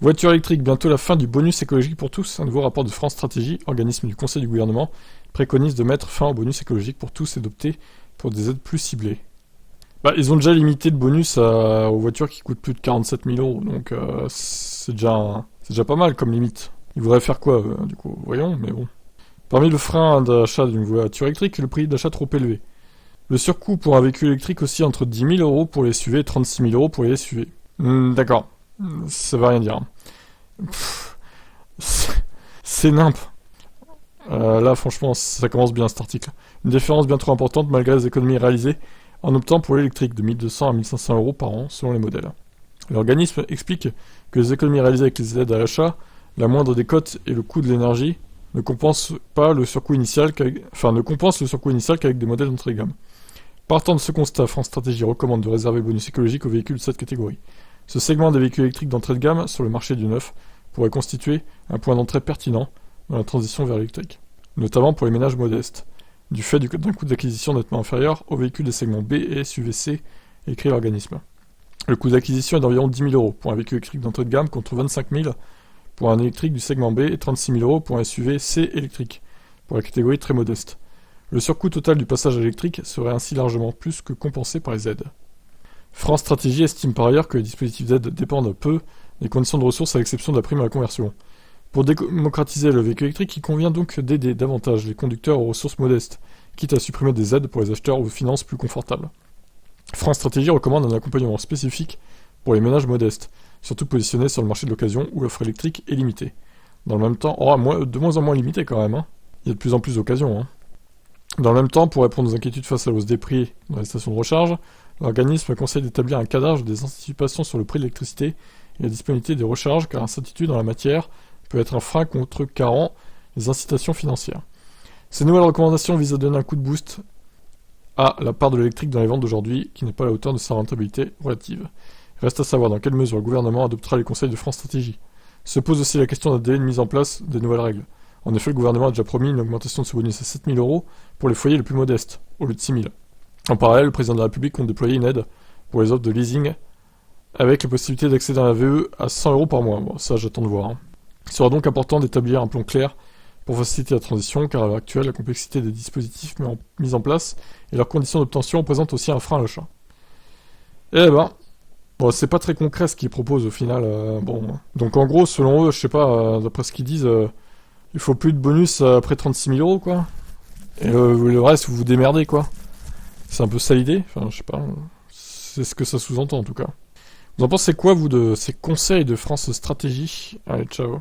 Voiture électrique, bientôt la fin du bonus écologique pour tous. Un nouveau rapport de France Stratégie, organisme du Conseil du gouvernement, préconise de mettre fin au bonus écologique pour tous et d'opter pour des aides plus ciblées. Bah, ils ont déjà limité le bonus aux voitures qui coûtent plus de 47 000 euros, donc c'est déjà pas mal comme limite. Ils voudraient faire quoi, du coup, voyons, mais bon. Parmi le frein d'achat d'une voiture électrique, le prix d'achat trop élevé. Le surcoût pour un véhicule électrique aussi entre 10 000 euros pour les SUV et 36 000 euros pour les SUV. D'accord, ça veut rien dire. C'est nimp. Là, franchement, ça commence bien cet article. Une différence bien trop importante malgré les économies réalisées en optant pour l'électrique de 1200 à 1500 euros par an selon les modèles. L'organisme explique que les économies réalisées avec les aides à l'achat, la moindre des cotes et le coût de l'énergie ne compensent le surcoût initial qu'avec des modèles d'entrée de gamme. Partant de ce constat, France Stratégie recommande de réserver le bonus écologique aux véhicules de cette catégorie. Ce segment des véhicules électriques d'entrée de gamme sur le marché du neuf pourrait constituer un point d'entrée pertinent dans la transition vers l'électrique, notamment pour les ménages modestes, du fait d'un coût d'acquisition nettement inférieur aux véhicules des segments B et SUV-C, écrit l'organisme. Le coût d'acquisition est d'environ 10 000 euros pour un véhicule électrique d'entrée de gamme contre 25 000 pour un électrique du segment B et 36 000 euros pour un SUV C électrique, pour la catégorie très modeste. Le surcoût total du passage à l'électrique serait ainsi largement plus que compensé par les aides. France Stratégie estime par ailleurs que les dispositifs d'aide dépendent peu des conditions de ressources à l'exception de la prime à la conversion. Pour démocratiser le véhicule électrique, il convient donc d'aider davantage les conducteurs aux ressources modestes, quitte à supprimer des aides pour les acheteurs aux finances plus confortables. France Stratégie recommande un accompagnement spécifique pour les ménages modestes, surtout positionnés sur le marché de l'occasion où l'offre électrique est limitée. Dans le même temps, de moins en moins limitée quand même, hein. Il y a de plus en plus d'occasions. Hein. Dans le même temps, pour répondre aux inquiétudes face à la hausse des prix dans les stations de recharge, l'organisme conseille d'établir un cadrage des anticipations sur le prix de l'électricité et la disponibilité des recharges, car l'incertitude en la matière peut être un frein contrecarrant les incitations financières. Ces nouvelles recommandations visent à donner un coup de boost à la part de l'électrique dans les ventes d'aujourd'hui, qui n'est pas à la hauteur de sa rentabilité relative. Reste à savoir dans quelle mesure le gouvernement adoptera les conseils de France Stratégie. Se pose aussi la question d'un délai de mise en place des nouvelles règles. En effet, le gouvernement a déjà promis une augmentation de ce bonus à 7 000 euros pour les foyers les plus modestes, au lieu de 6 000. En parallèle, le président de la République compte déployer une aide pour les offres de leasing, avec la possibilité d'accéder à la VE à 100 euros par mois. Bon, ça, j'attends de voir. Hein. Il sera donc important d'établir un plan clair pour faciliter la transition, car à l'heure actuelle, la complexité des dispositifs mis en place et leurs conditions d'obtention représentent aussi un frein à l'achat. Eh ben, bon, c'est pas très concret ce qu'ils proposent au final. Donc en gros, selon eux, je sais pas, d'après ce qu'ils disent, il faut plus de bonus après 36 000 euros, quoi. Et le reste, vous vous démerdez, quoi. C'est un peu ça l'idée. Enfin, je sais pas. C'est ce que ça sous-entend, en tout cas. Vous en pensez quoi, vous, de ces conseils de France Stratégie? Allez, ciao.